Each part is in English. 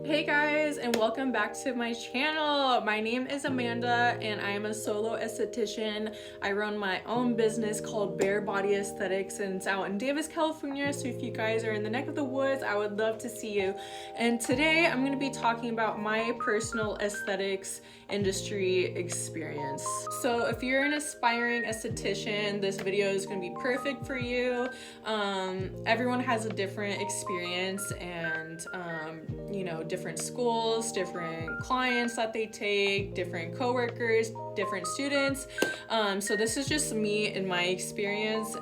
Hey guys, and welcome back to my channel. My name is Amanda and I am a solo esthetician. I run my own business called Bare Body Aesthetics and it's out in Davis, California. So if you guys are in the neck of the woods, I would love to see you. And today I'm going to be talking about my personal aesthetics industry experience. So if you're an aspiring esthetician, this video is going to be perfect for you. Everyone has a different experience and different schools, different clients that they take, different coworkers, different students. So this is just me and my experience,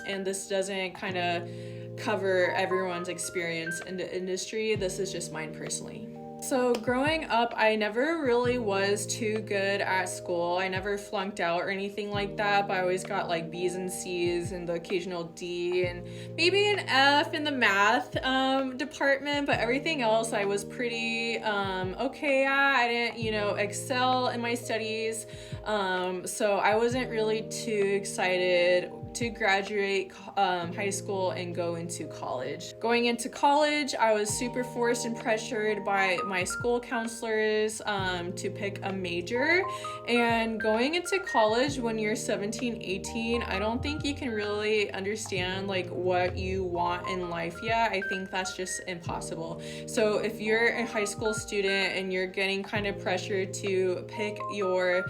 and this doesn't kind of cover everyone's experience in the industry. This is just mine personally. So growing up, I never really was too good at school. I never flunked out or anything like that, but I always got like B's and C's and the occasional D and maybe an F in the math department, but everything else I was pretty okay at. I didn't, excel in my studies, so I wasn't really too excited to graduate high school and go into college. Going into college, I was super forced and pressured by my school counselors to pick a major. And going into college when you're 17, 18, I don't think you can really understand like what you want in life yet. I think that's just impossible. So if you're a high school student and you're getting kind of pressured to pick your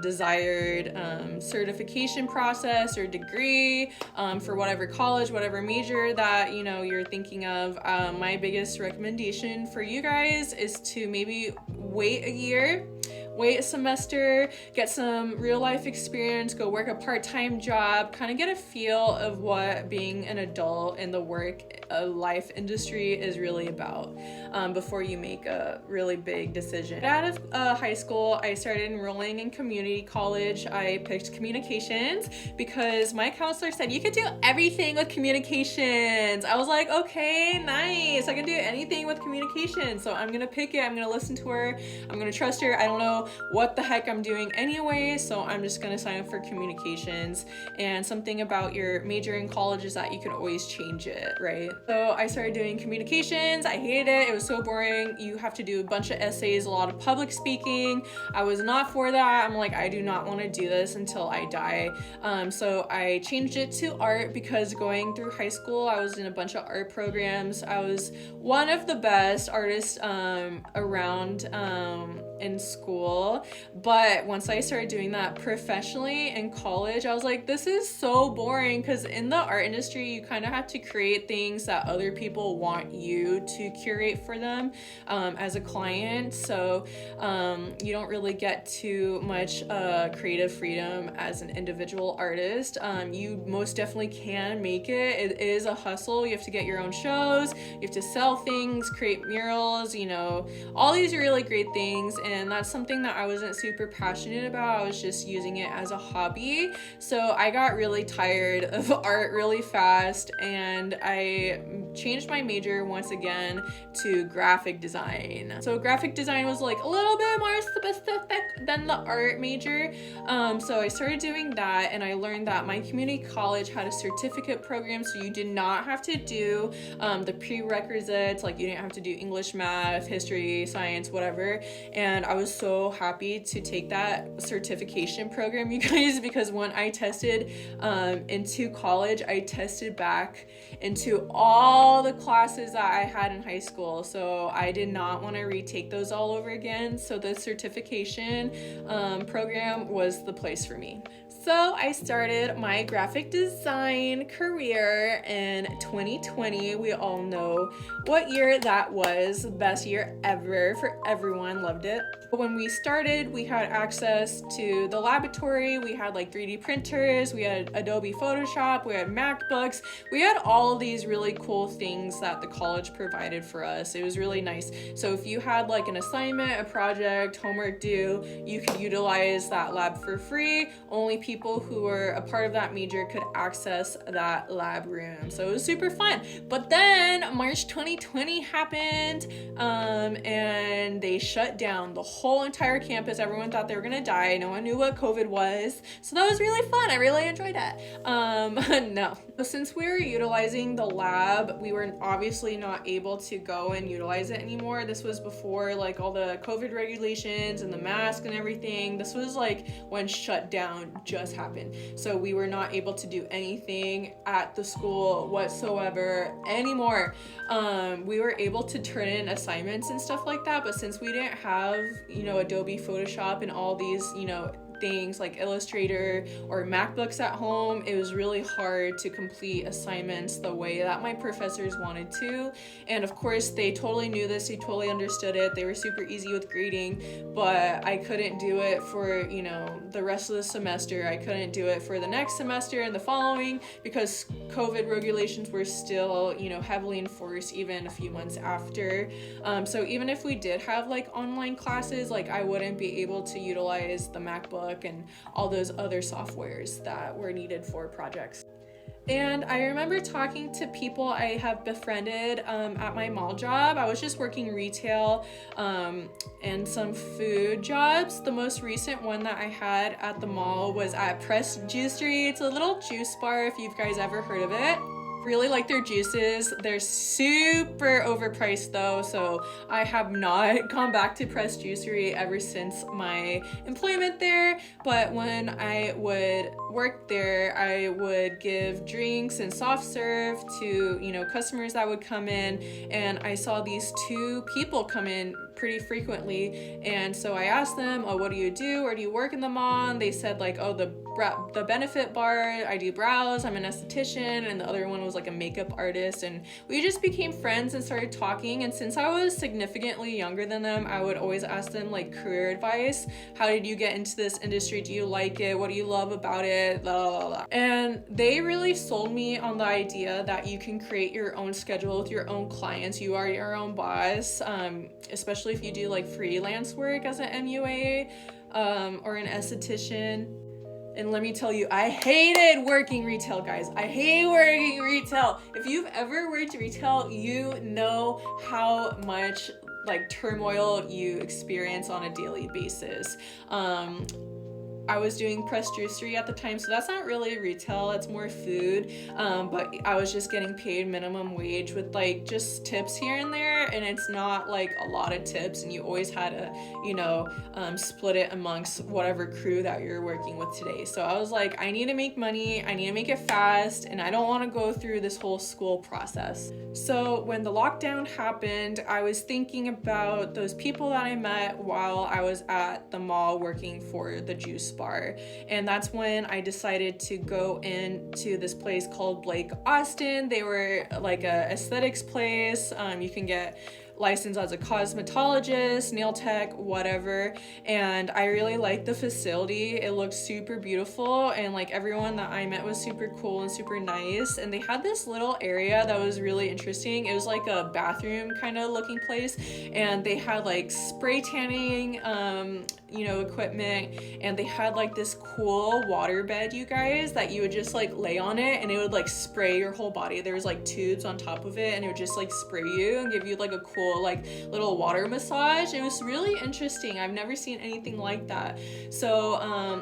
desired certification process or degree for whatever college, whatever major that you're thinking of, my biggest recommendation for you guys is to maybe wait a year, wait a semester, get some real life experience, go work a part-time job, kind of get a feel of what being an adult in the work life industry is really about before you make a really big decision. Out of high school, I started enrolling in community college. I picked communications because my counselor said you could do everything with communications. I was like, okay, nice. I can do anything with communications. So I'm gonna pick it. I'm gonna listen to her. I'm gonna trust her. I don't know what the heck I'm doing anyway, so I'm just gonna sign up for communications. And something about your major in college is that you can always change it, right? So I started doing communications. I hated it. It was so boring. You have to do a bunch of essays, a lot of public speaking. I was not for that. I'm like, I do not want to do this until I die. So I changed it to art because going through high school, I was in a bunch of art programs. I was one of the best artists around in school, but once I started doing that professionally in college, I was like, this is so boring, because in the art industry you kind of have to create things that other people want you to curate for them as a client, so you don't really get too much creative freedom as an individual artist. You most definitely can make it. It is a hustle. You have to get your own shows, you have to sell things, create murals, all these really great things, and that's something that I wasn't super passionate about. I was just using it as a hobby. So I got really tired of art really fast, and I changed my major once again to graphic design. So graphic design was like a little bit more specific than the art major. So I started doing that, and I learned that my community college had a certificate program, so you did not have to do the prerequisites, like you didn't have to do English, math, history, science, whatever. And I was so happy to take that certification program, you guys, because when I tested into college, I tested back into all the classes that I had in high school. So I did not want to retake those all over again. So the certification program was the place for me. So I started my graphic design career in 2020. We all know what year that was. The best year ever for everyone. Loved it. When we started, we had access to the laboratory. We had like 3D printers. We had Adobe Photoshop. We had MacBooks. We had all of these really cool things that the college provided for us. It was really nice. So if you had like an assignment, a project, homework due, you could utilize that lab for free. Only people who were a part of that major could access that lab room. So it was super fun. But then March 2020 happened, and they shut down the whole entire campus. Everyone thought they were gonna die. No one knew what COVID was. So that was really fun. I really enjoyed it. No. Since we were utilizing the lab, we were obviously not able to go and utilize it anymore. This was before like all the COVID regulations and the mask and everything. This was like when shutdown just happened. So we were not able to do anything at the school whatsoever anymore. We were able to turn in assignments and stuff like that, but since we didn't have, Adobe Photoshop and all these, things like Illustrator or MacBooks at home, it was really hard to complete assignments the way that my professors wanted to. And of course, they totally knew this, they totally understood it, they were super easy with grading, but I couldn't do it for, the rest of the semester. I couldn't do it for the next semester and the following because COVID regulations were still, heavily enforced even a few months after. So even if we did have like online classes, like I wouldn't be able to utilize the MacBook and all those other softwares that were needed for projects. And I remember talking to people I have befriended at my mall job. I was just working retail and some food jobs. The most recent one that I had at the mall was at Press Juicery. It's a little juice bar, if you guys ever heard of it. Really like their juices. They're super overpriced though, so I have not gone back to Press Juicery ever since my employment there. But when I would work there, I would give drinks and soft serve to customers that would come in, and I saw these two people come in pretty frequently, and so I asked them, oh, what do you do, or do you work in the mall? And they said like, oh, the benefit bar, I do brows, I'm an esthetician, and the other one was like a makeup artist. And we just became friends and started talking. And since I was significantly younger than them, I would always ask them like career advice. How did you get into this industry? Do you like it? What do you love about it? Blah, blah, blah. And they really sold me on the idea that you can create your own schedule with your own clients. You are your own boss, especially if you do like freelance work as an MUA or an esthetician. And let me tell you, I hated working retail, guys. I hate working retail. If you've ever worked retail, you know how much like turmoil you experience on a daily basis. I was doing Press Juicery at the time, so that's not really retail, it's more food, but I was just getting paid minimum wage with like just tips here and there, and it's not like a lot of tips, and you always had to split it amongst whatever crew that you're working with today. So I was like, I need to make money, I need to make it fast, and I don't want to go through this whole school process. So when the lockdown happened, I was thinking about those people that I met while I was at the mall working for the juice bar. And that's when I decided to go into this place called Blake Austin. They were like a aesthetics place. You can get licensed as a cosmetologist, nail tech, whatever. And I really liked the facility. It looked super beautiful, and like everyone that I met was super cool and super nice. And they had this little area that was really interesting. It was like a bathroom kind of looking place, and they had like spray tanning equipment, and they had like this cool water bed, you guys, that you would just like lay on it and it would like spray your whole body. There was like tubes on top of it, and it would just like spray you and give you like a cool like little water massage. It was really interesting. I've never seen anything like that. So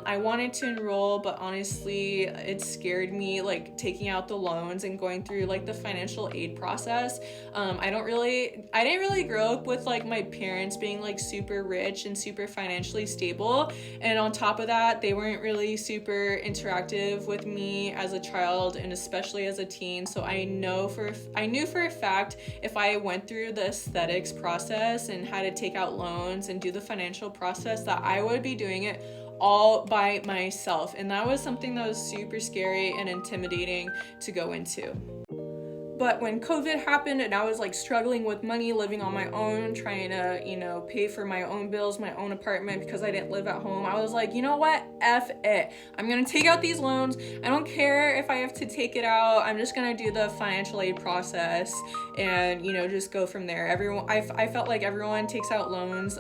I wanted to enroll, but honestly it scared me, like taking out the loans and going through like the financial aid process. I didn't really grow up with like my parents being like super rich and super financially stable, and on top of that they weren't really super interactive with me as a child and especially as a teen. So I knew for a fact if I went through the aesthetics process and had to take out loans and do the financial process, that I would be doing it all by myself. And that was something that was super scary and intimidating to go into. But when COVID happened and I was like struggling with money, living on my own, trying to, pay for my own bills, my own apartment, because I didn't live at home, I was like, you know what? F it. I'm going to take out these loans. I don't care if I have to take it out. I'm just going to do the financial aid process and, just go from there. I felt like everyone takes out loans,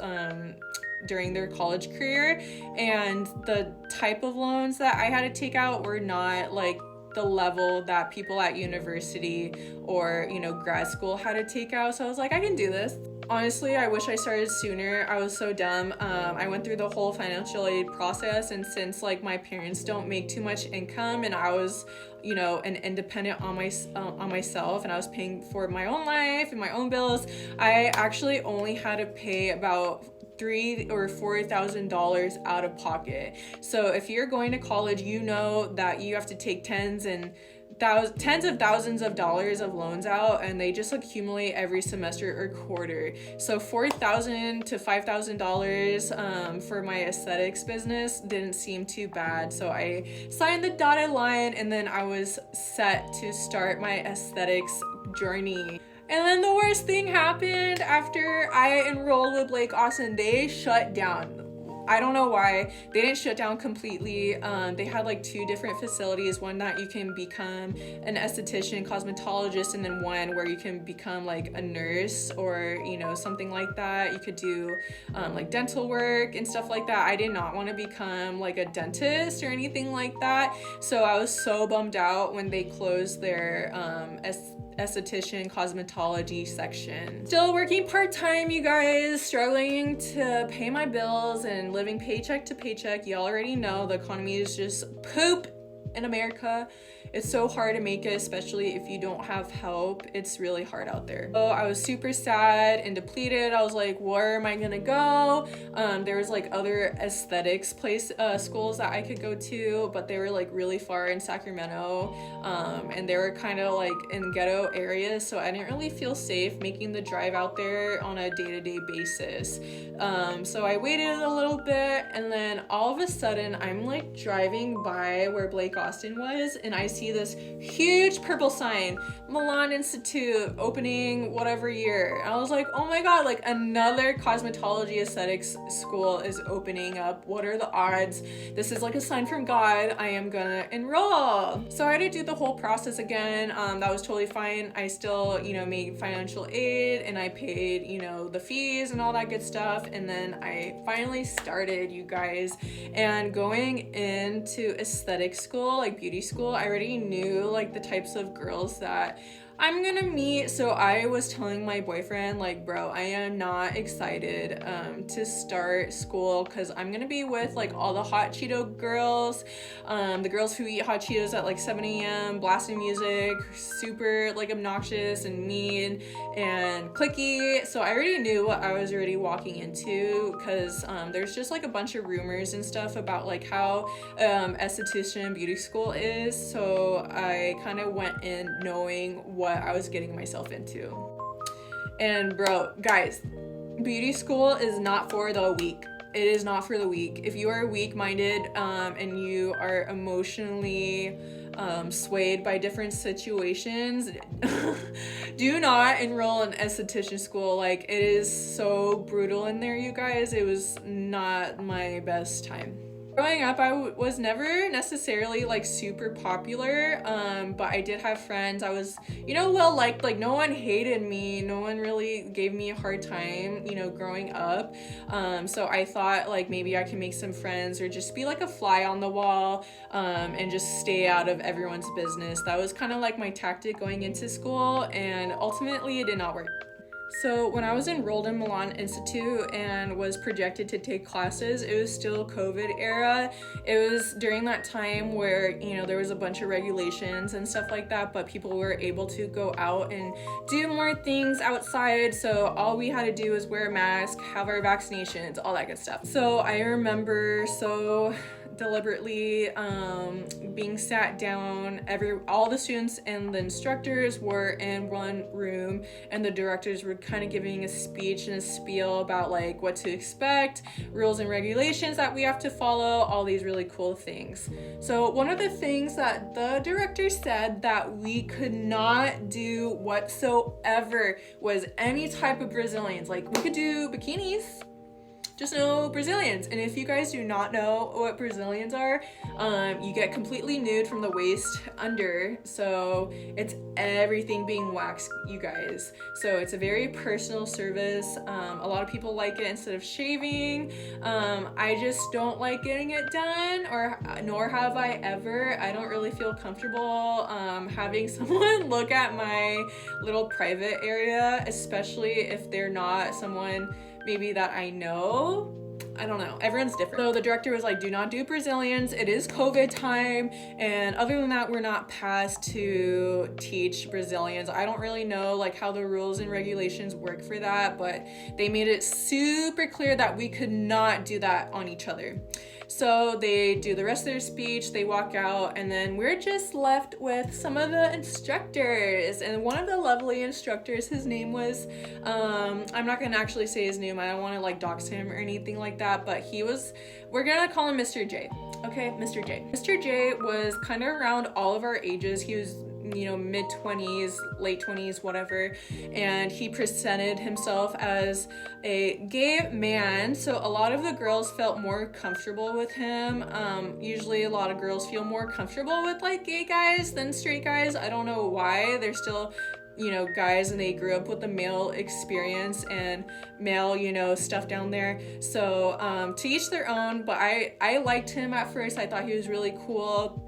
during their college career, and the type of loans that I had to take out were not like the level that people at university or, you know, grad school had to take out. So I was like, I can do this. Honestly, I wish I started sooner. I was so dumb. I went through the whole financial aid process, and since like my parents don't make too much income and I was, you know, an independent on myself, and I was paying for my own life and my own bills, I actually only had to pay about $3,000 or $4,000 out of pocket. So if you're going to college, you know that you have to take tens of thousands of dollars of loans out, and they just accumulate every semester or quarter. So $4,000 to $5,000 for my aesthetics business didn't seem too bad. So I signed the dotted line, and then I was set to start my aesthetics journey. And then the worst thing happened after I enrolled with Blake Austin. They shut down. I don't know why. They didn't shut down completely. They had like 2 different facilities, one that you can become an esthetician, cosmetologist, and then one where you can become like a nurse or, you know, something like that. You could do like dental work and stuff like that. I did not want to become like a dentist or anything like that. So I was so bummed out when they closed their esthetician cosmetology section. Still working part-time, you guys, struggling to pay my bills and living paycheck to paycheck. You already know the economy is just poop in America. It's so hard to make it, especially if you don't have help. It's really hard out there. So I was super sad and depleted. I was like, where am I gonna go? There was like other aesthetics schools that I could go to, but they were like really far in Sacramento, and they were kind of like in ghetto areas, so I didn't really feel safe making the drive out there on a day-to-day basis. So I waited a little bit, and then all of a sudden I'm like driving by where Blake Austin was, and I see this huge purple sign, Milan Institute, opening whatever year. And I was like, oh my god, like another cosmetology aesthetics school is opening up. What are the odds? This is like a sign from God. I am gonna enroll. So I had to do the whole process again. That was totally fine. I still, you know, made financial aid, and I paid, you know, the fees and all that good stuff. And then I finally started, you guys. And going into aesthetic school, like beauty school, I already knew like the types of girls that I'm gonna meet. So I was telling my boyfriend, like, bro, I am not excited to start school because I'm gonna be with like all the hot Cheeto girls, the girls who eat hot Cheetos at like 7 a.m, blasting music, super like obnoxious and mean and cliquey. So I already knew what I was already walking into, because there's just like a bunch of rumors and stuff about like how esthetician beauty school is. So I kind of went in knowing what I was getting myself into. And bro, guys, beauty school is not for the weak. It is not for the weak. If you are weak-minded and you are emotionally swayed by different situations, do not enroll in esthetician school. Like, it is so brutal in there, you guys. It was not my best time. Growing up, I was never necessarily like super popular, but I did have friends. I was, you know, well liked. Like, no one hated me. No one really gave me a hard time, you know, growing up. So I thought like maybe I can make some friends or just be like a fly on the wall, and just stay out of everyone's business. That was kind of like my tactic going into school, and ultimately it did not work. So when I was enrolled in Milan Institute and was projected to take classes, it was still COVID era. It was during that time where, you know, there was a bunch of regulations and stuff like that, but people were able to go out and do more things outside. So all we had to do was wear a mask, have our vaccinations, all that good stuff. So I remember so deliberately being sat down. All the students and the instructors were in one room, and the directors were kind of giving a speech and a spiel about like what to expect, rules and regulations that we have to follow, all these really cool things. So one of the things that the director said that we could not do whatsoever was any type of Brazilians. Like, we could do bikinis, just no Brazilians. And if you guys do not know what Brazilians are, you get completely nude from the waist under, so it's everything being waxed, you guys. So it's a very personal service. A lot of people like it instead of shaving. I just don't like getting it done, or nor have I ever. I don't really feel comfortable having someone look at my little private area, especially if they're not someone maybe that I know. I don't know, everyone's different. So the director was like, do not do Brazilians, it is COVID time, and other than that, we're not passed to teach Brazilians. I don't really know like how the rules and regulations work for that, but they made it super clear that we could not do that on each other. So they do the rest of their speech, they walk out, and then we're just left with some of the instructors. And one of the lovely instructors, his name was, I'm not gonna actually say his name, I don't wanna like dox him or anything like that, but we're gonna call him Mr. J. Okay, Mr. J. Mr. J was kind of around all of our ages. He was, you know, mid-20s, late 20s, whatever, and he presented himself as a gay man, so a lot of the girls felt more comfortable with him. Usually a lot of girls feel more comfortable with like gay guys than straight guys. I don't know why. They're still, you know, guys, and they grew up with the male experience and male, you know, stuff down there. So to each their own, but I liked him at first. I thought he was really cool.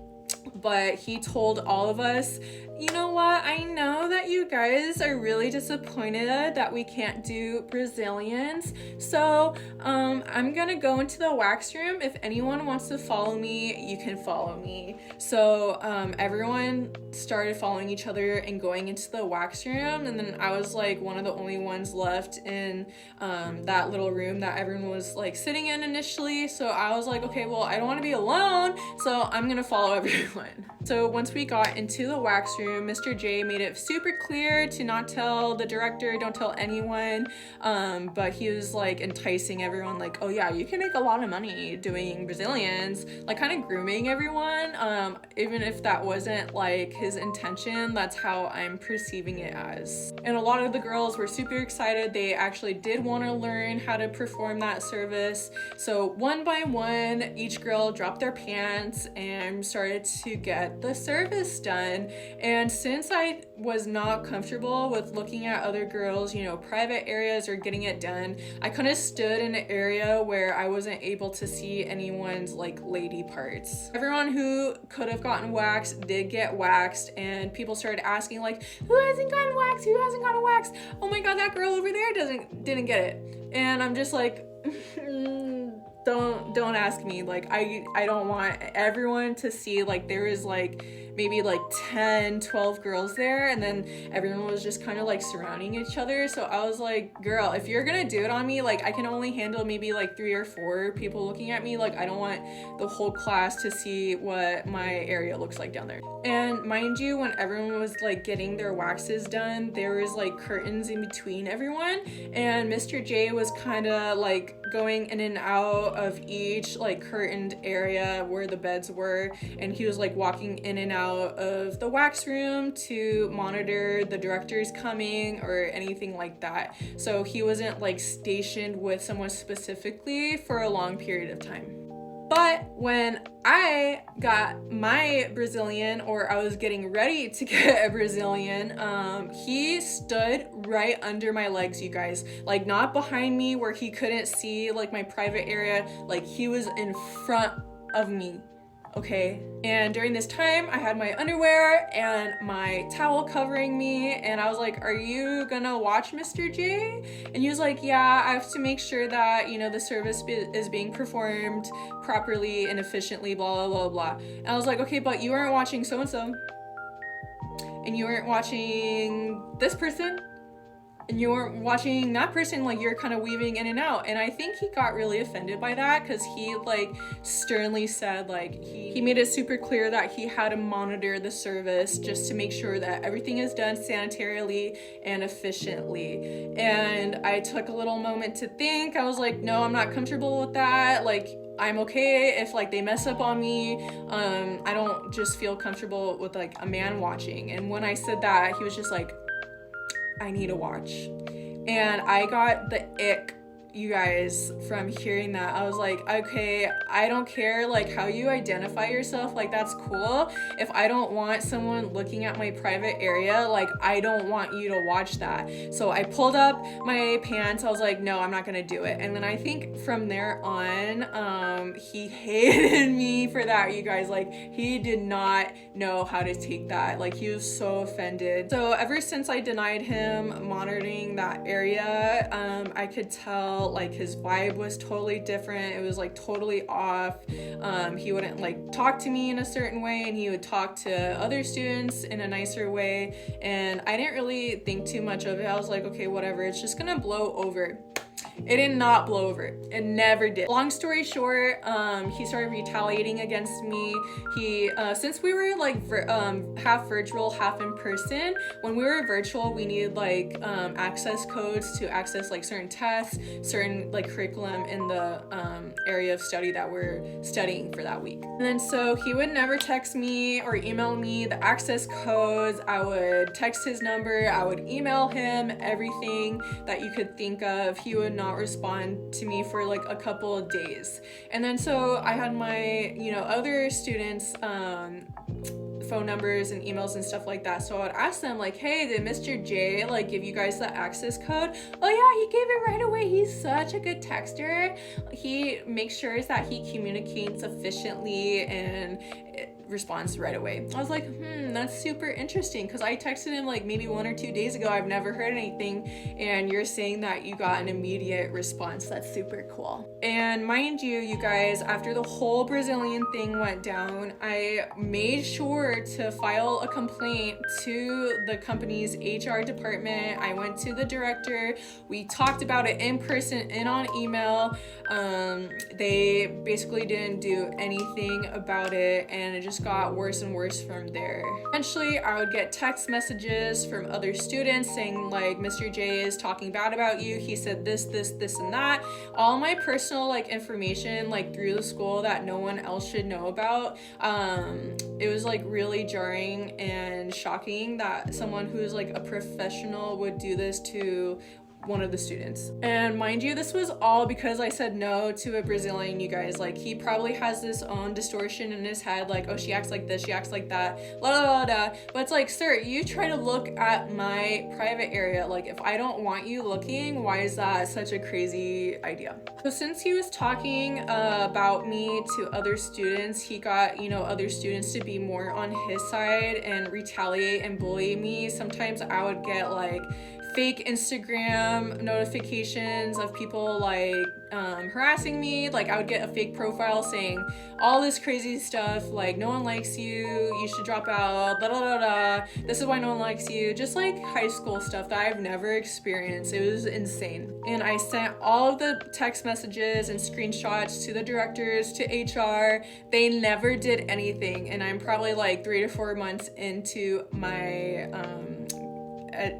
But he told all of us, you know what, I know that you guys are really disappointed that we can't do Brazilians, so I'm gonna go into the wax room. If anyone wants to follow me, you can follow me. So everyone started following each other and going into the wax room, and then I was like one of the only ones left in that little room that everyone was like sitting in initially. So I was like, okay, well, I don't want to be alone, so I'm gonna follow everyone. So once we got into the wax room, Mr. J made it super clear to not tell the director, don't tell anyone, but he was like enticing everyone like, oh yeah, you can make a lot of money doing Brazilians, like kind of grooming everyone. Even if that wasn't like his intention, that's how I'm perceiving it as. And a lot of the girls were super excited. They actually did want to learn how to perform that service. So one by one, each girl dropped their pants and started to get the service done. And since I was not comfortable with looking at other girls, you know, private areas or getting it done, I kind of stood in an area where I wasn't able to see anyone's like lady parts. Everyone who could have gotten waxed did get waxed, and people started asking like, who hasn't gotten waxed? Who hasn't gotten waxed? Oh my god, that girl over there didn't get it. And I'm just like, don't ask me. Like I don't want everyone to see like there is like maybe like 10-12 girls there, and then everyone was just kind of like surrounding each other. So I was like, girl, if you're gonna do it on me, like I can only handle maybe like 3 or 4 people looking at me. Like I don't want the whole class to see what my area looks like down there. And mind you, when everyone was like getting their waxes done, there was like curtains in between everyone, and Mr. J was kind of like going in and out of each like curtained area where the beds were, and he was like walking in and out of the wax room to monitor the directors coming or anything like that. So he wasn't like stationed with someone specifically for a long period of time. But when I got my Brazilian, or I was getting ready to get a Brazilian, he stood right under my legs, you guys. Like not behind me where he couldn't see like my private area, like he was in front of me. Okay, and during this time I had my underwear and my towel covering me, and I was like, are you gonna watch Mr. J? And he was like, yeah, I have to make sure that, you know, the service is being performed properly and efficiently, blah blah blah blah. And I was like, okay, but you aren't watching so and so, and you weren't watching this person, and you weren't watching that person, like you're kind of weaving in and out. And I think he got really offended by that, because he like sternly said like he made it super clear that he had to monitor the service just to make sure that everything is done sanitarily and efficiently. And I took a little moment to think. I was like, no, I'm not comfortable with that. Like I'm okay if like they mess up on me. I don't just feel comfortable with like a man watching. And when I said that, he was just like, I need to watch. And I got the ick you guys, from hearing that, I was like, okay, I don't care like how you identify yourself, like that's cool. If I don't want someone looking at my private area, like I don't want you to watch that. So I pulled up my pants. I was like, no, I'm not gonna do it. And then I think from there on, he hated me for that, you guys. Like he did not know how to take that. Like he was so offended. So ever since I denied him monitoring that area, I could tell like his vibe was totally different. It was like totally off. He wouldn't like talk to me in a certain way, and he would talk to other students in a nicer way. And I didn't really think too much of it. I was like, okay, whatever, it's just gonna blow over. It did not blow over. It never did. Long story short, he started retaliating against me. He, since we were like half virtual, half in person, when we were virtual, we needed like access codes to access like certain tests, certain like curriculum in the area of study that we're studying for that week. And then so he would never text me or email me the access codes. I would text his number. I would email him everything that you could think of. He would not respond to me for like a couple of days. And then so I had my, you know, other students phone numbers and emails and stuff like that. So I would ask them like, hey, did Mr. J like give you guys the access code? Oh yeah, he gave it right away. He's such a good texter. He makes sure that he communicates efficiently and responds right away. I was like, that's super interesting, because I texted him like maybe 1 or 2 days ago. I've never heard anything, and you're saying that you got an immediate response. That's super cool. And mind you, you guys, after the whole Brazilian thing went down, I made sure to file a complaint to the company's HR department. I went to the director. We talked about it in person and on email. They basically didn't do anything about it, and it just got worse and worse from there. Eventually, I would get text messages from other students saying like, Mr. J is talking bad about you. He said this, and that. All my personal like information like through the school that no one else should know about. It was like really jarring and shocking that someone who's like a professional would do this to one of the students. And mind you, this was all because I said no to a Brazilian, you guys. Like he probably has this own distortion in his head, like, oh, she acts like this, she acts like that, la la la la. But it's like, sir, you try to look at my private area. Like if I don't want you looking, why is that such a crazy idea? So since he was talking about me to other students, he got, you know, other students to be more on his side and retaliate and bully me. Sometimes I would get like fake Instagram notifications of people like harassing me. Like I would get a fake profile saying all this crazy stuff like, no one likes you, you should drop out, da da da da, this is why no one likes you. Just like high school stuff that I've never experienced. It was insane. And I sent all of the text messages and screenshots to the directors, to HR. They never did anything, and I'm probably like 3 to 4 months into my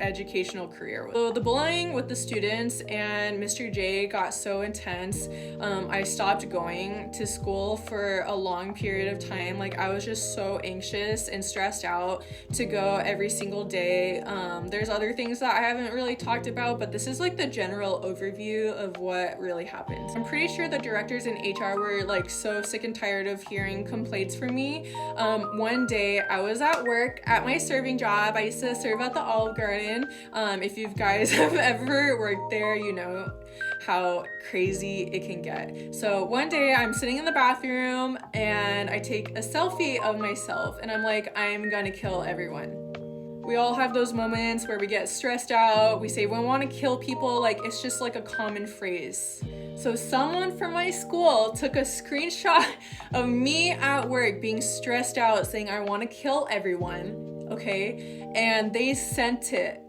educational career. So the bullying with the students and Mr. J got so intense, I stopped going to school for a long period of time. Like I was just so anxious and stressed out to go every single day. There's other things that I haven't really talked about, but this is like the general overview of what really happened. I'm pretty sure the directors in HR were like so sick and tired of hearing complaints from me. One day I was at work at my serving job. I used to serve at the Olive Garden. If you guys have ever worked there, you know how crazy it can get. So one day I'm sitting in the bathroom and I take a selfie of myself and I'm like, I'm gonna kill everyone. We all have those moments where we get stressed out. We say we want to kill people. Like it's just like a common phrase. So someone from my school took a screenshot of me at work being stressed out saying I want to kill everyone. Okay, and they sent it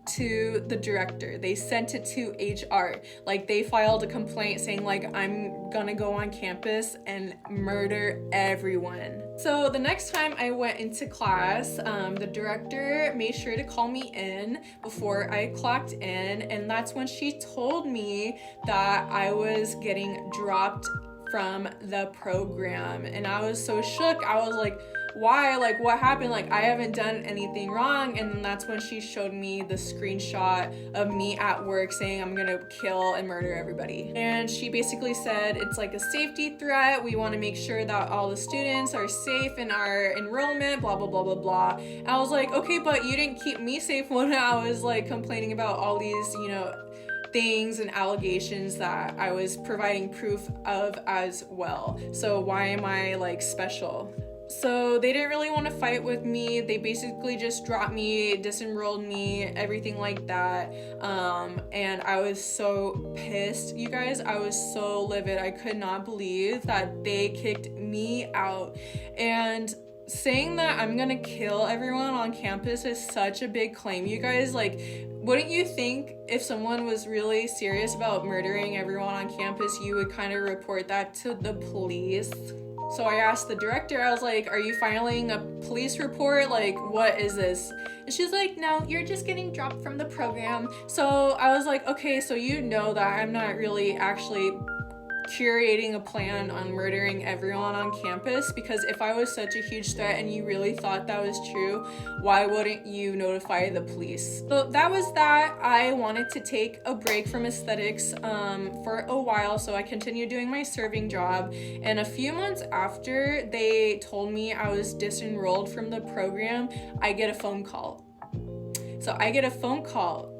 to the director. They sent it to HR. Like they filed a complaint saying like, I'm gonna go on campus and murder everyone. So the next time I went into class, the director made sure to call me in before I clocked in, and that's when she told me that I was getting dropped from the program. And I was so shook. I was like, why? Like, what happened? Like, I haven't done anything wrong. And then that's when she showed me the screenshot of me at work saying I'm gonna kill and murder everybody. And she basically said it's like a safety threat. We want to make sure that all the students are safe in our enrollment, blah, blah, blah, blah, blah. And I was like, okay, but you didn't keep me safe when I was like complaining about all these, you know, things and allegations that I was providing proof of as well. So why am I like special? So they didn't really want to fight with me. They basically just dropped me, disenrolled me, everything like that. And I was so pissed, you guys. I was so livid. I could not believe that they kicked me out. And saying that I'm gonna kill everyone on campus is such a big claim, you guys. Like, wouldn't you think if someone was really serious about murdering everyone on campus, you would kind of report that to the police? So I asked the director, I was like, are you filing a police report? Like, what is this? And she's like, no, you're just getting dropped from the program. So I was like, okay, so you know that I'm not really actually curating a plan on murdering everyone on campus, because if I was such a huge threat and you really thought that was true, why wouldn't you notify the police? So that was that. I wanted to take a break from aesthetics for a while, so I continued doing my serving job, and a few months after they told me I was disenrolled from the program, I get a phone call. So I get a phone call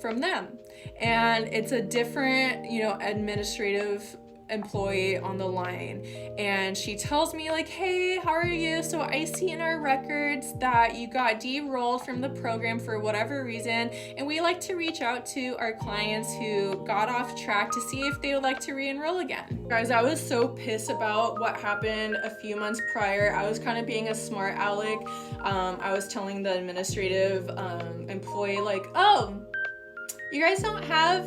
from them, and it's a different, you know, administrative employee on the line, and she tells me like, hey, how are you? So I see in our records that you got de-rolled from the program for whatever reason, and we like to reach out to our clients who got off track to see if they would like to re-enroll again. Guys, I was so pissed about what happened a few months prior. I was kind of being a smart aleck. I was telling the administrative employee like, oh, you guys don't have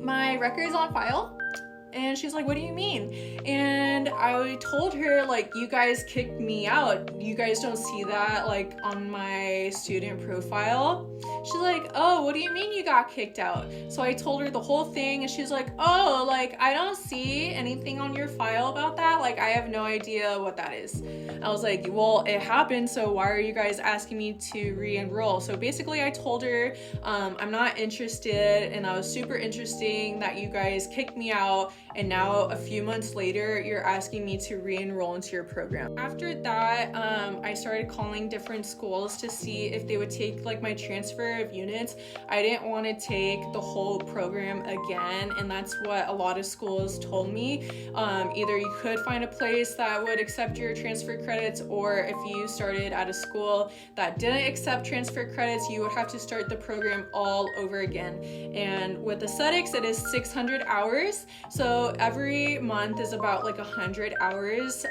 my records on file? And she's like, what do you mean? And I told her, like, you guys kicked me out. You guys don't see that, like, on my student profile? She's like, oh, what do you mean you got kicked out? So I told her the whole thing, and she's like, oh, like, I don't see anything on your file about that. Like, I have no idea what that is. I was like, well, it happened, so why are you guys asking me to re-enroll? So basically I told her, I'm not interested, and that was super interesting that you guys kicked me out, and now a few months later you're asking me to re-enroll into your program. After that, I started calling different schools to see if they would take like my transfer of units. I didn't want to take the whole program again, and that's what a lot of schools told me. Either you could find a place that would accept your transfer credits, or if you started at a school that didn't accept transfer credits, you would have to start the program all over again. And with aesthetics, it is 600 hours. So every month is about like 100 hours.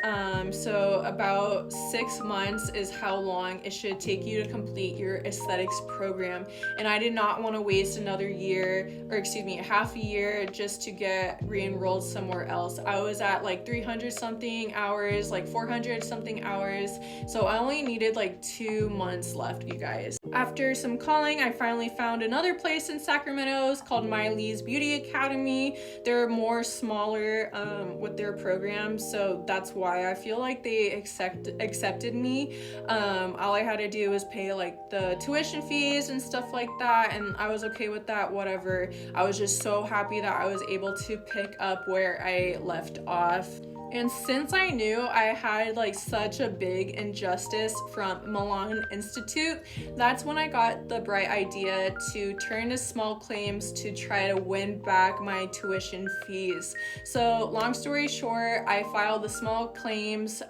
So about 6 months is how long it should take you to complete your aesthetics program. And I did not want to waste another year, or excuse me, half a year just to get re-enrolled somewhere else. I was at like 300 something hours, like 400 something hours. So I only needed like 2 months left, you guys. After some calling, I finally found another place in Sacramento. It's called Miley's Beauty Academy. They're more smaller with their program, so that's why I feel like they accepted me. All I had to do was pay like the tuition fees and stuff like that, and I was okay with that, whatever. I was just so happy that I was able to pick up where I left off. And since I knew I had like such a big injustice from Milan Institute, that's when I got the bright idea to turn to small claims to try to win back my tuition fees. So long story short, I filed the small claims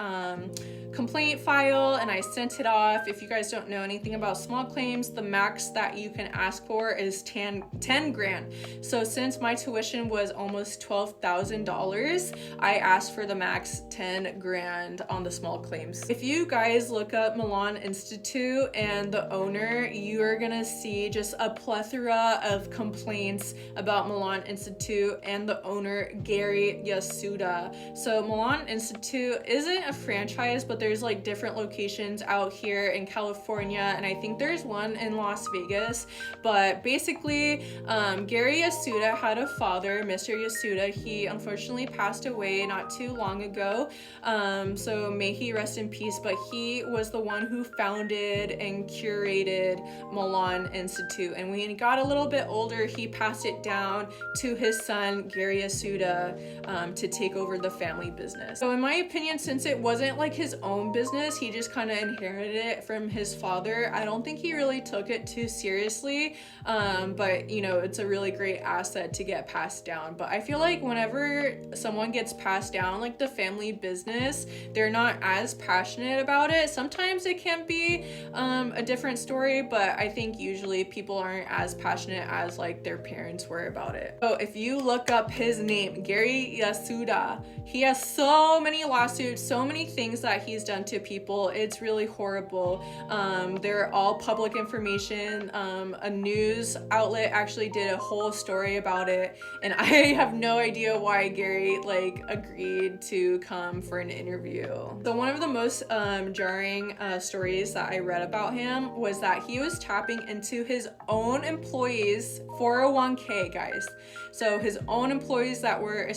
complaint file, and I sent it off. If you guys don't know anything about small claims, the max that you can ask for is 10 grand. So since my tuition was almost $12,000, I asked for the max 10 grand on the small claims. If you guys look up Milan Institute and the owner, you are gonna see just a plethora of complaints about Milan Institute and the owner, Gary Yasuda. So Milan Institute isn't a franchise, but there's like different locations out here in California, and I think there's one in Las Vegas. But basically, Gary Yasuda had a father, Mr. Yasuda. He unfortunately passed away not too long ago. So may he rest in peace, but he was the one who founded and curated Milan Institute. And when he got a little bit older, he passed it down to his son, Gary Yasuda, to take over the family business. So in my opinion, since it wasn't like his own business, he just kind of inherited it from his father. I don't think he really took it too seriously, but you know, it's a really great asset to get passed down. But I feel like whenever someone gets passed down, like the family business, they're not as passionate about it. Sometimes it can be a different story, but I think usually people aren't as passionate as like their parents were about it. So if you look up his name, Gary Yasuda, he has so many lawsuits, so many things that he's done to people. It's really horrible. They're all public information. A news outlet actually did a whole story about it, and I have no idea why Gary like agreed to come for an interview. So one of the most jarring stories that I read about him was that he was tapping into his own employees' 401k, guys. So his own employees that were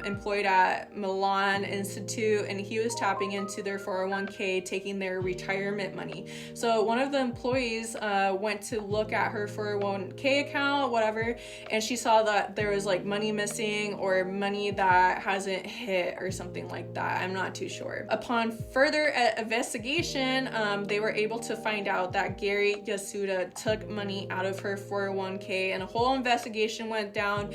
employed at Milan Institute, and he was tapping into their 401k, taking their retirement money. So one of the employees went to look at her 401k account, whatever, and she saw that there was like money missing or money that hasn't hit or something like that. I'm not too sure. Upon further investigation, they were able to find out that Gary Yasuda took money out of her 401k, and a whole investigation went down.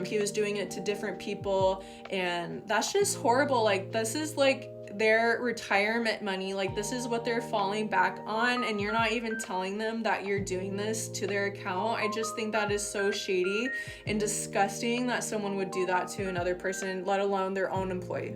He was doing it to different people, and that's just horrible. Like, this is like their retirement money. Like, this is what they're falling back on, and you're not even telling them that you're doing this to their account. I just think that is so shady and disgusting that someone would do that to another person, let alone their own employee.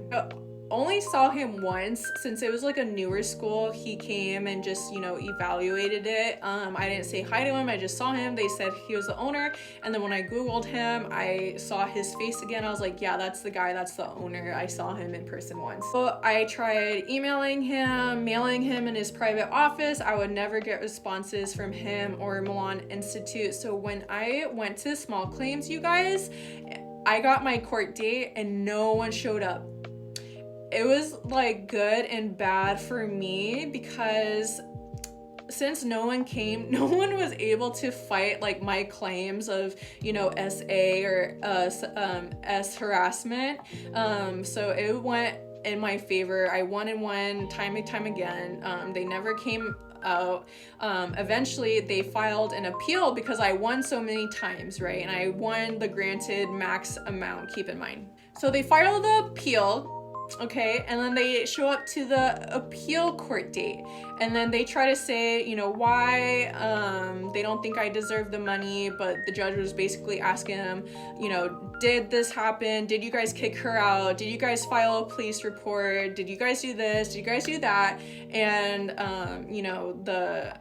Only saw him once, since it was like a newer school. He came and just, you know, evaluated it. I didn't say hi to him, I just saw him. They said he was the owner, and then when I googled him, I saw his face again. I was like, yeah, that's the guy, that's the owner. I saw him in person once. So I tried emailing him, mailing him in his private office. I would never get responses from him or Milan Institute. So when I went to small claims, you guys, I got my court date and no one showed up. It was like good and bad for me, because since no one came, no one was able to fight like my claims of, you know, SA or S harassment. So it went in my favor. I won and won time and time again. They never came out. Eventually they filed an appeal because I won so many times, right? And I won the granted max amount, keep in mind. So they filed the appeal. Okay, and then they show up to the appeal court date, and then they try to say, you know, why they don't think I deserve the money, but the judge was basically asking them, you know, did this happen? Did you guys kick her out? Did you guys file a police report? Did you guys do this? Did you guys do that? And you know, the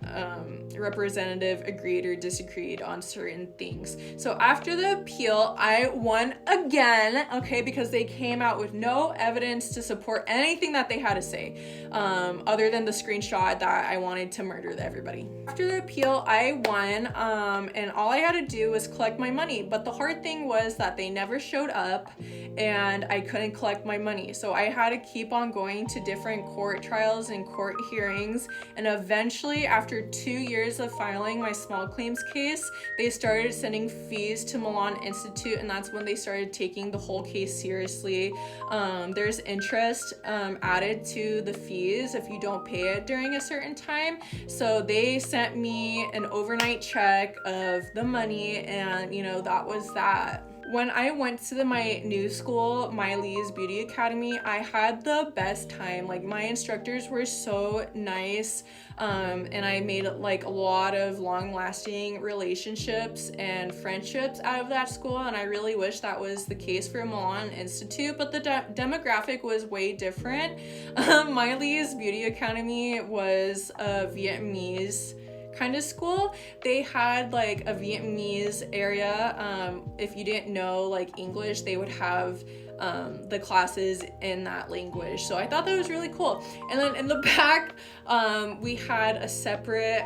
representative agreed or disagreed on certain things. So after the appeal, I won again, okay, because they came out with no evidence to support anything that they had to say, other than the screenshot that I wanted to murder everybody. After the appeal, I won, and all I had to do was collect my money. But the hard thing was that they never showed up, and I couldn't collect my money. So I had to keep on going to different court trials and court hearings, and eventually, after 2 years of filing my small claims case, they started sending fees to Milan Institute, and that's when they started taking the whole case seriously. There's interest added to the fees if you don't pay it during a certain time. So they sent me an overnight check of the money, and you know, that was that. When I went to my new school, Miley's Beauty Academy, I had the best time. Like, my instructors were so nice, and I made like a lot of long-lasting relationships and friendships out of that school, and I really wish that was the case for Milan Institute, but the demographic was way different. Miley's Beauty Academy was a Vietnamese kind of school. They had like a Vietnamese area. If you didn't know like English, they would have the classes in that language. So I thought that was really cool. And then in the back, we had a separate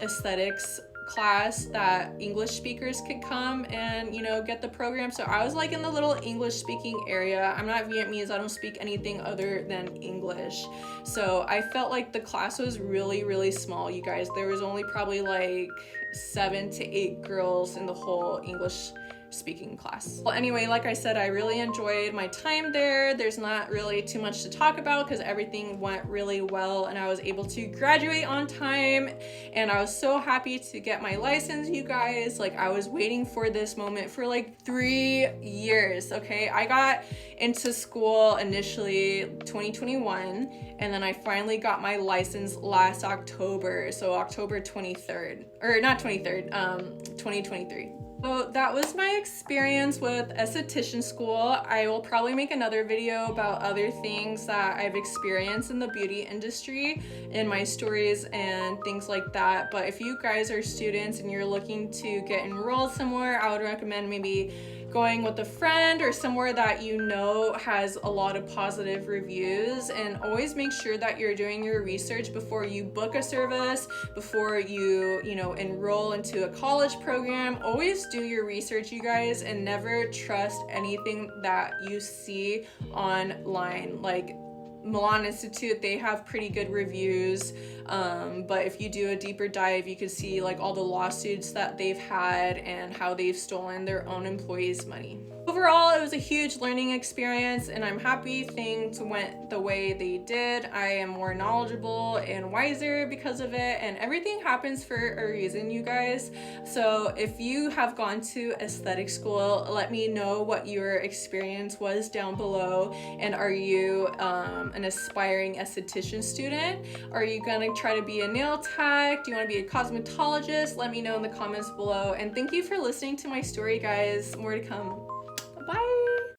aesthetics class that English speakers could come and, you know, get the program. So I was like in the little English speaking area. I'm not Vietnamese, I don't speak anything other than English. So I felt like the class was really, really small, you guys. There was only probably like 7 to 8 girls in the whole English speaking class. Well, anyway, like I said, I really enjoyed my time there. There's not really too much to talk about because everything went really well and I was able to graduate on time, and I was so happy to get my license, you guys. Like, I was waiting for this moment for like 3 years, okay? I got into school initially 2021, and then I finally got my license last October, so October 23rd, or not 23rd, 2023. So that was my experience with esthetician school. I will probably make another video about other things that I've experienced in the beauty industry in my stories and things like that. But if you guys are students and you're looking to get enrolled somewhere, I would recommend maybe going with a friend or somewhere that you know has a lot of positive reviews, and always make sure that you're doing your research before you book a service, before you know, enroll into a college program. Always do your research, you guys, and never trust anything that you see online. Like Milan Institute, they have pretty good reviews, but if you do a deeper dive, you can see like all the lawsuits that they've had and how they've stolen their own employees' money. Overall, it was a huge learning experience, and I'm happy things went the way they did. I am more knowledgeable and wiser because of it, and everything happens for a reason, you guys. So if you have gone to aesthetic school, let me know what your experience was down below. And are you an aspiring esthetician student? Are you gonna try to be a nail tech? Do you want to be a cosmetologist? Let me know in the comments below. And thank you for listening to my story, guys. More to come.